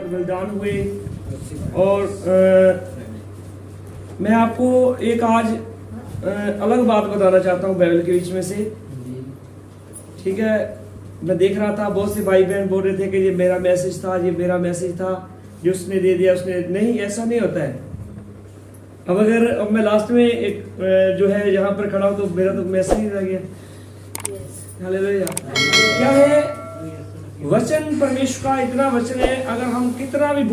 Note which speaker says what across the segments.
Speaker 1: बलिदान हुए। और मैं आपको एक आज अलग बात बताना चाहता हूँ बाइबल के बीच में से। ठीक है, मैं देख रहा था बहुत से भाई बहन बोल रहे थे कि ये मेरा मैसेज था, ये मेरा मैसेज था, जो उसने दे दिया उसने। नहीं, ऐसा नहीं होता है। अब मैं लास्ट में एक जो है यहाँ पर खड़ा हूँ तो मेरा तो मैसेज ही रह गया। हालेलुया। क्या है वचन? परमेश्वर का इतना वचन है, अगर हम कितना भी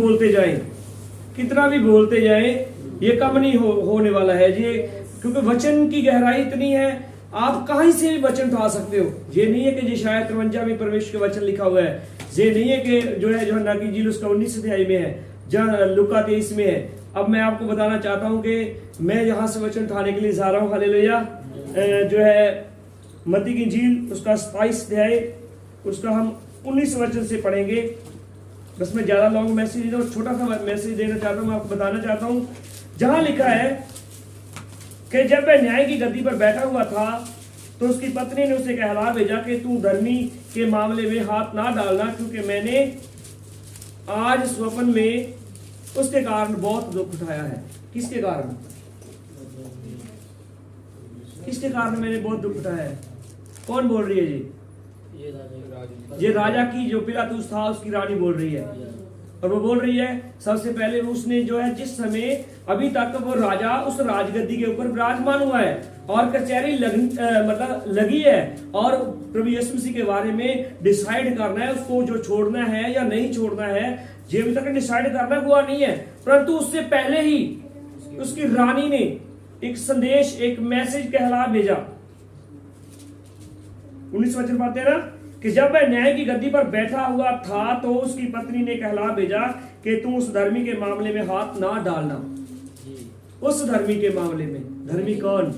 Speaker 1: बोलते जाएं ये कम नहीं होने वाला है ये, क्योंकि वचन की गहराई इतनी है, आप कहीं से भी वचन उठा सकते हो। ये नहीं है कि ये शायद 53 में परमेश्वर के वचन लिखा हुआ है, ये नहीं है कि जो है यूहन्ना की इंजील उसका 19 अध्याय में है, जहाँ लूका 23 में है। अब मैं आपको बताना चाहता हूँ कि मैं यहाँ से वचन उठाने के लिए जा रहा हूँ। हालेलुया। जो है मत्ती की इंजील उसका 27 अध्याय उसका हम 19 वचन से पढ़ेंगे। बस मैं ज्यादा लॉन्ग मैसेज नहीं, छोटा सा मैसेज देना चाहता हूँ, आपको बताना चाहता हूँ। जहां लिखा है कि जब वह न्याय की गद्दी पर बैठा हुआ था तो उसकी पत्नी ने उसे कहला भेजा कि तू धर्मी के मामले में हाथ ना डालना, क्योंकि मैंने आज स्वप्न में उसके कारण बहुत दुख उठाया है। किसके कारण? किसके कारण मैंने बहुत दुख उठाया है? कौन बोल रही है जी? ये राजा की जो पिलातुस था उसकी रानी बोल रही है। और वो बोल रही है सबसे पहले उसने जो है जिस समय अभी तक वो राजा उस राजगद्दी के ऊपर विराजमान हुआ है और कचहरी लगी है और प्रभु यीशु मसीह के बारे में डिसाइड करना है उसको, जो छोड़ना है या नहीं छोड़ना है, ये अभी तक डिसाइड करना हुआ नहीं है। परंतु उससे पहले ही उसकी रानी ने एक संदेश, एक मैसेज कहला भेजा। 19 वचन पाते हैं ना कि जब वह न्याय की गद्दी पर बैठा हुआ था तो उसकी पत्नी ने कहला भेजा कि तू उस धर्मी के मामले में हाथ ना डालना। उस धर्मी के मामले में, धर्मी कौन?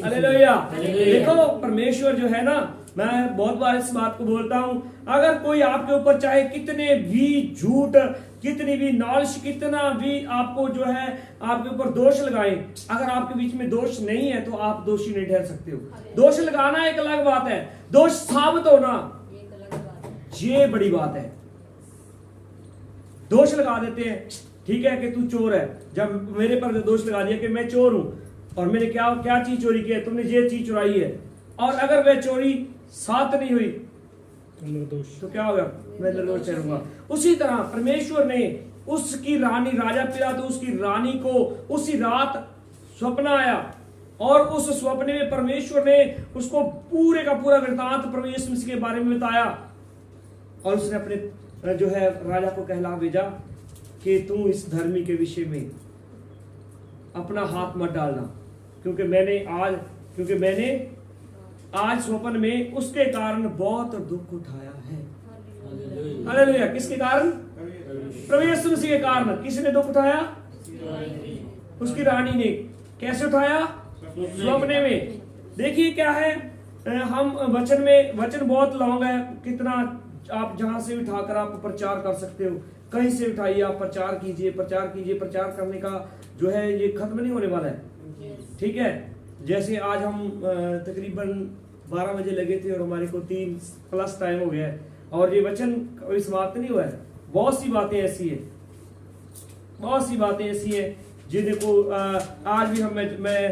Speaker 1: हालेलुया। देखो परमेश्वर जो है ना, मैं बहुत बार इस बात को बोलता हूं, अगर कोई आपके ऊपर चाहे कितने भी झूठ, कितनी भी नॉलेज, कितना भी आपको जो है आपके ऊपर दोष लगाए, अगर आपके बीच में दोष नहीं है तो आप दोषी नहीं ठहर सकते हो। दोष लगाना एक अलग बात है, दोष साबित होना ये बड़ी बात है। दोष लगा देते हैं, ठीक है कि तू चोर है। जब मेरे पर दोष लगा दिया कि मैं चोर हूं और मैंने क्या चीज चोरी की है, तुमने ये चीज चुराई है, और अगर वह चोरी साथ नहीं हुई तो क्या होगा? मैं निर्दोष ठहरूंगा। उसी तरह परमेश्वर ने उसकी रानी, राजा पिलातुस उसकी रानी को उसी रात स्वप्न आया और उस स्वप्न में परमेश्वर ने उसको पूरे का पूरा वृत्तांत प्रभु यीशु मसीह के बारे में बताया और उसने अपने जो है राजा को कहला भेजा कि तू इस धर्मी के विषय में अपना हाथ मत डालना, क्योंकि मैंने आज स्वप्न में उसके कारण बहुत दुख उठाया है। हालेलुया। किसके कारण? प्रभु यीशु मसीह के कारण। किसने दुख उठाया? उसकी रानी ने। कैसे उठाया? स्वप्न में। देखिए क्या है, हम वचन बहुत लॉन्ग है, कितना आप जहां से उठाकर आप प्रचार कर सकते हो, कहीं से उठाइए, आप प्रचार कीजिए। प्रचार करने का जो है ये खत्म नहीं होने वाला है। ठीक है, जैसे आज हम तकरीबन 12 बजे लगे थे और हमारे को 3+ टाइम हो गया है और ये वचन कभी समाप्त नहीं हुआ है। बहुत सी बातें ऐसी है जिनको आज भी मैं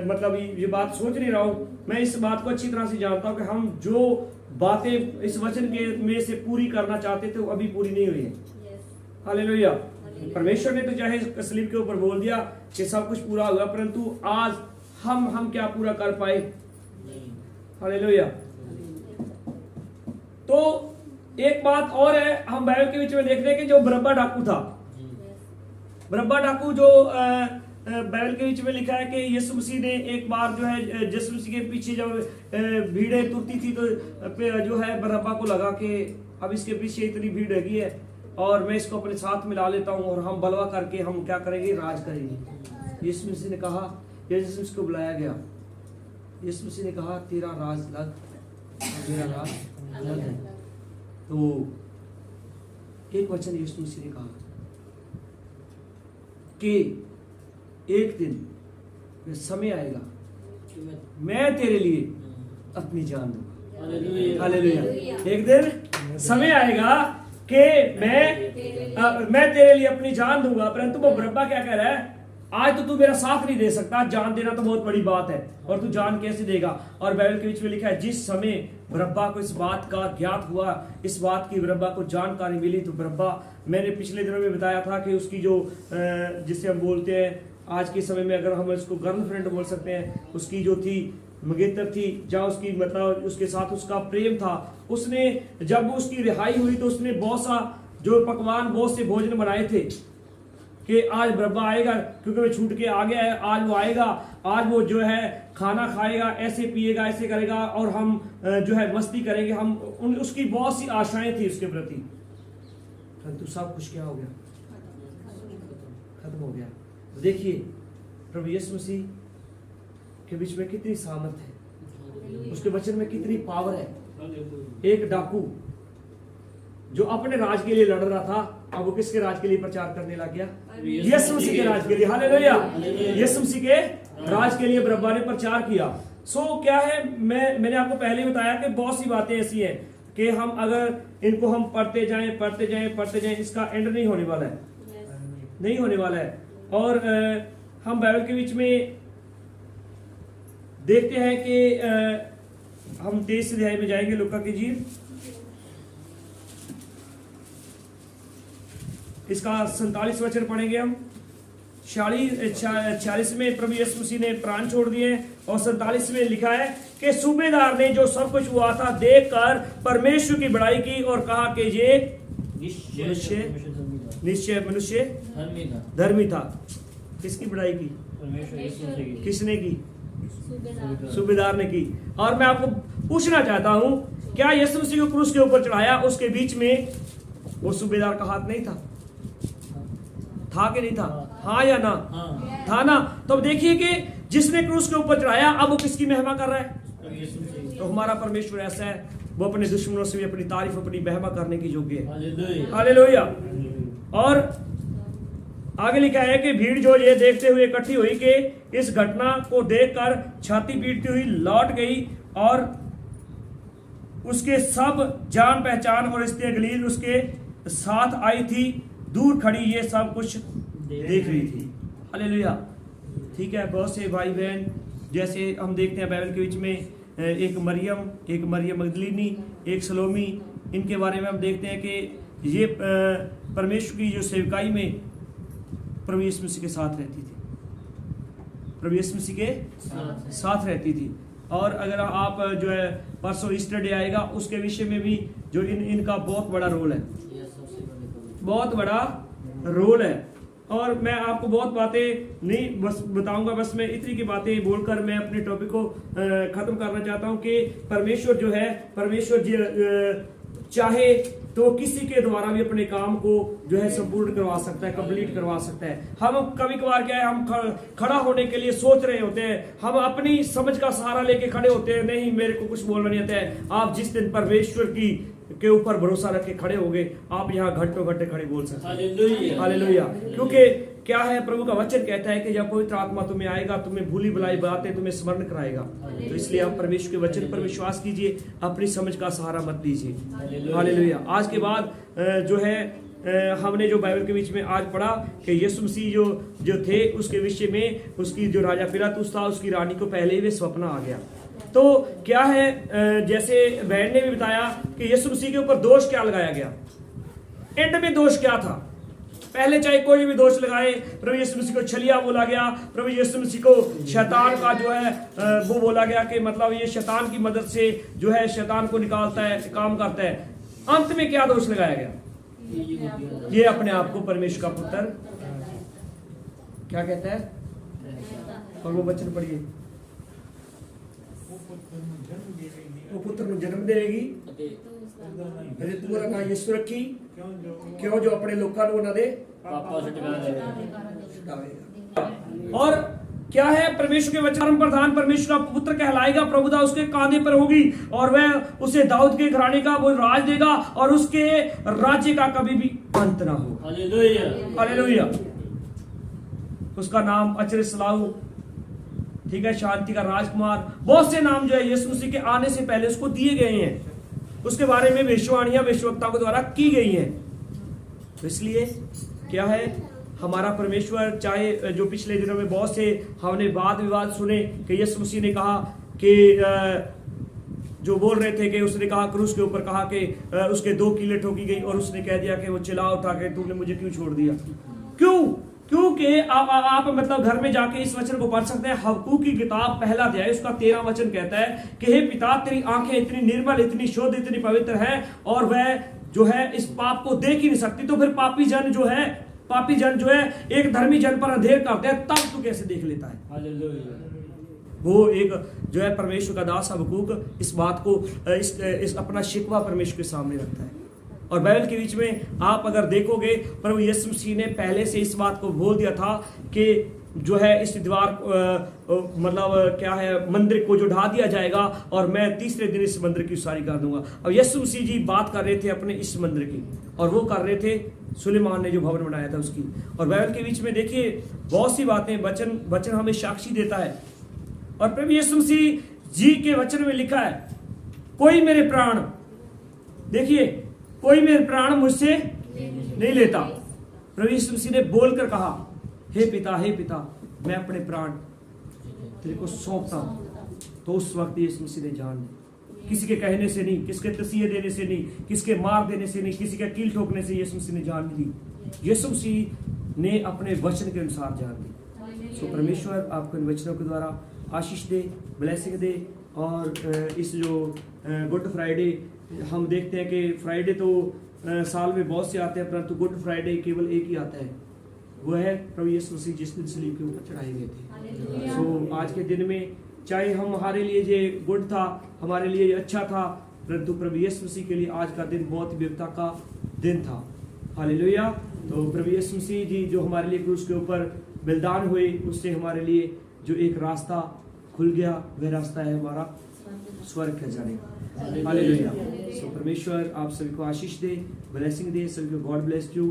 Speaker 1: मतलब ये बात सोच नहीं रहा हूँ। मैं इस बात को अच्छी तरह से जानता हूँ कि हम जो बातें इस वचन के में से पूरी करना चाहते थे वो अभी पूरी नहीं हुई है। हालेलुया। परमेश्वर ने तो चाहे स्लीप के ऊपर बोल दिया कि सब कुछ पूरा होगा, परंतु आज हम क्या पूरा कर पाए? हालेलुया। तो एक बात और है, हम बाइबल के बीच में देखते हैं कि जो बरअब्बा डाकू था, बरअब्बा डाकू जो बाइबल के बीच में लिखा है कि यीशु मसीह ने एक बार जो है यीशु मसीह के पीछे जब भीड़ें तुरती थी तो जो है बरअब्बा को लगा कि अब इसके पीछे इतनी भीड़ लगी है और मैं इसको अपने साथ मिला लेता हूं और हम बलवा करके हम क्या करेंगे? राज करेंगे। यीशु मसीह ने कहा, यीशु मसीह को बुलाया गया, यीशु मसीह ने कहा तेरा राज लग, मेरा राज अलग है। तो एक वचन यीशु मसीह ने कहा कि एक दिन समय आएगा मैं तेरे लिए अपनी जान दूंगा। हालेलुया। एक दिन समय आएगा कि मैं तेरे लिए अपनी जान दूंगा। परंतु वो बरअब्बा क्या कह रहा है, आज तो तू मेरा साथ नहीं दे सकता, जान देना तो बहुत बड़ी बात है, और तू जान कैसे देगा। और बाइबल के बीच में लिखा है जिस समय बरअब्बा को इस बात का ज्ञात हुआ, इस बात की बरअब्बा को जानकारी मिली, तो बरअब्बा, मैंने पिछले दिनों में बताया था कि उसकी जो जिसे हम बोलते हैं आज के समय में, अगर हम इसको गर्लफ्रेंड बोल सकते हैं, उसकी जो थी मंगेतर थी, जहाँ उसकी मतलब उसके साथ उसका प्रेम था, उसने जब उसकी रिहाई हुई तो उसने बहुत सा जो पकवान, बहुत से भोजन बनाए थे कि आज बरअब्बा आएगा, क्योंकि वो छूट के आ गया है, आज वो आएगा, आज वो जो है खाना खाएगा, ऐसे पिएगा, ऐसे करेगा, और हम जो है मस्ती करेंगे। हम उसकी बहुत सी आशाएं थी उसके प्रति, परंतु सब कुछ क्या हो गया, खत्म हो गया। देखिए प्रभु यीशु मसीह के बीच में कितनी सामर्थ है, उसके वचन में कितनी पावर है। एक डाकू जो अपने राज के लिए लड़ रहा था, अब वो किसके राज के लिए प्रचार करने लग गया, यीशु मसीह के राज के लिए। हालेलुया। यीशु मसीह के राज के लिए बरअब्बा ने प्रचार किया। सो क्या है, मैंने आपको पहले बताया कि बहुत सी बातें ऐसी हैं कि हम अगर इनको हम पढ़ते जाएं, इसका एंड नहीं होने वाला है, नहीं होने वाला है। और हम बाइबल के बीच में देखते हैं कि हम 23 अध्याय में जाएंगे, लूका की जीव, इसका 47 वचन पढ़ेंगे हम। 46 में प्रभु यीशु मसीह ने प्राण छोड़ दिए, और 47 में लिखा है कि सूबेदार ने जो सब कुछ हुआ था देखकर परमेश्वर की बड़ाई की और कहा कि ये निश्चय मनुष्य धर्मी था। किसकी बड़ाई की, किसने की, सूबेदार ने की। और मैं आपको पूछना चाहता हूं, क्या यीशु मसीह को क्रूस के ऊपर चढ़ाया, उसके बीच में वो सूबेदार का हाथ नहीं था कि नहीं था? हाँ या ना? था ना। तो अब देखिए कि जिसने क्रूस के ऊपर चढ़ाया, अब वो किसकी महिमा कर रहा है? तो हमारा परमेश्वर ऐसा है, वो अपने दुश्मनों से भी अपनी तारीफ, अपनी महिमा करने की योग्य है। हालेलुया। और आगे लिखा है कि भीड़ जो ये देखते हुए इकट्ठी हुई कि इस घटना को देखकर छाती पीटती हुई लौट गई, और उसके सब जान पहचान और स्त्रियां गलील उसके साथ आई थी, दूर खड़ी ये सब कुछ देख रही थी। हालेलुया। ठीक है, बहुत से भाई बहन जैसे हम देखते हैं बाइबल के बीच में, एक मरियम मगदलीनी, एक सलोमी, इनके बारे में हम देखते हैं कि ये परमेश्वर की जो सेवकाई में प्रभु यीशु मसीह के साथ रहती थी, प्रभु यीशु मसीह के साथ रहती थी। और अगर आप जो है परसों ईस्टर डे आएगा, उसके विषय में भी जो इनका बहुत बड़ा रोल है, बहुत बड़ा रोल है। और मैं आपको बहुत बातें नहीं बस बताऊंगा, बस मैं इतनी की बातें बोलकर मैं अपने टॉपिक को खत्म करना चाहता हूं कि परमेश्वर जो है, परमेश्वर जी चाहे तो किसी के द्वारा भी अपने काम को जो है संपूर्ण करवा सकता है, कंप्लीट करवा सकता है। हम कभी कभार क्या है, हम खड़ा होने के लिए सोच रहे होते हैं, हम अपनी समझ का सहारा लेके खड़े होते हैं, नहीं मेरे को कुछ बोलना नहीं आता है। आप जिस दिन परमेश्वर की के ऊपर भरोसा रख के खड़े होगे, आप यहाँ घंटों घंटे खड़े बोल सकते हैं। हालेलुया। क्योंकि क्या है, प्रभु का वचन कहता है कि जब पवित्र आत्मा तुम्हें आएगा, तुम्हें भूली भुलाई बातें तुम्हें स्मरण कराएगा। तो इसलिए आप परमेश्वर के वचन पर विश्वास कीजिए, अपनी समझ का सहारा मत लीजिए। हालेलुया। आज के बाद जो है हमने जो बाइबल के बीच में आज पढ़ा कि यीशु मसीह जो थे, उसके विषय में उसकी जो राजा पिलातुस था, उसकी रानी को पहले ही वे सपना आ गया। तो क्या है, जैसे बहन ने भी बताया कि यीशु मसीह के ऊपर दोष क्या लगाया गया, एंड में दोष क्या था। पहले चाहे कोई भी दोष लगाए, प्रभु यीशु मसीह को छलिया बोला गया, प्रभु यीशु मसीह को शैतान का जो है वो बोला गया कि मतलब ये शैतान की मदद से जो है शैतान को निकालता है, काम करता है। अंत में क्या दोष लगाया गया, ये अपने आप को परमेश्वर का पुत्र क्या कहता है। और वो वचन पढ़िए, वो पुत्र को जन्म देगी, तू रखा यीशु रखी, क्यों जो अपने लोगों को ना दे और क्या है, परमेश्वर के वचन प्रधान परमेश्वर का पुत्र कहलाएगा, प्रभुता उसके कांधे पर होगी, और वह उसे दाऊद के घराने का वो राज देगा, और उसके राज्य का कभी भी अंत ना हो। हालेलुया। हालेलुया। उसका नाम अचरज सलाहू, ठीक है, शांति का राजकुमार, बहुत से नाम जो है यीशु मसीह के आने से पहले उसको दिए गए हैं। उसके बारे में भविष्यवाणियां भविष्यवक्ताओं के द्वारा की गई हैं। तो इसलिए क्या है, हमारा परमेश्वर, चाहे जो पिछले दिनों में बहुत से हमने वाद विवाद सुने कि यीशु मसीह ने कहा कि जो बोल रहे थे कि उसने कहा क्रूस के ऊपर कहा कि उसके 2 कीलें ठोकी गई और उसने कह दिया कि वो चिल्ला उठा के तूने मुझे क्यों छोड़ दिया। क्यों? क्योंकि आप मतलब घर में जाके इस वचन को पढ़ सकते हैं। हबक्कूक की किताब पहला अध्याय उसका 13 वचन कहता है कि हे पिता, तेरी आंखें इतनी निर्मल, इतनी शुद्ध, इतनी पवित्र है और वह जो है इस पाप को देख ही नहीं सकती। तो फिर पापी जन जो है एक धर्मी जन पर अंधेर करते हैं, तब तू कैसे देख लेता है? हालेलुया। वो एक जो है परमेश्वर का दास हबक्कूक इस बात को इस अपना शिकवा परमेश्वर के सामने रखता है। और बाइबल के बीच में आप अगर देखोगे, प्रभु यीशु मसीह ने पहले से इस बात को बोल दिया था कि जो है इस दीवार मतलब क्या है, मंदिर को जो ढा दिया जाएगा और मैं तीसरे दिन इस मंदिर की उसारी कर दूंगा। अब यीशु मसीह जी बात कर रहे थे अपने इस मंदिर की, और वो कर रहे थे सुलेमान ने जो भवन बनाया था उसकी। और बाइबल के बीच में देखिए बहुत सी बातें, वचन हमें साक्षी देता है। और प्रभु यीशु मसीह जी के वचन में लिखा है, कोई मेरे प्राण, देखिए, कोई मेरे प्राण मुझसे नहीं लेता। प्रभु यीशु मसीह ने बोलकर कहा, हे पिता, मैं अपने प्राण तेरे को सौंपता हूं। तो उस वक्त यीशु मसीह ने जान ली, किसी के कहने से नहीं, किसके तसीहे देने से नहीं, किसके मार देने से नहीं, किसी का कील ठोकने से यीशु मसीह ने जान ली। यीशु मसीह ने अपने वचन के अनुसार जान ली। सो परमेश्वर आपको इन वचनों के द्वारा आशीष दे, ब्लेसिंग दे। और इस जो गुड फ्राइडे, हम देखते हैं कि फ्राइडे तो साल में बहुत से आते हैं, परंतु गुड फ्राइडे केवल एक ही आता है, वो है प्रभु यीशु मसीह जिस दिन सलीब के ऊपर चढ़ाए गए थे। सो आज के दिन में चाहे हमारे लिए ये गुड था, हमारे लिए अच्छा था, परंतु प्रभु यीशु मसीह के लिए आज का दिन बहुत ही विपदा का दिन था। हालेलुया। तो प्रभु यीशु मसीह जी जो हमारे लिए क्रूस के ऊपर बलिदान हुए, उससे हमारे लिए जो एक रास्ता खुल गया, वह रास्ता है हमारा स्वर्ग के जाने का। हालेलुया। सो परमेश्वर आप सभी को आशीष दे, ब्लेसिंग दे, सभी को गॉड ब्लेस यू।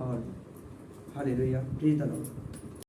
Speaker 1: और हालेलुया, प्रेज द लॉर्ड।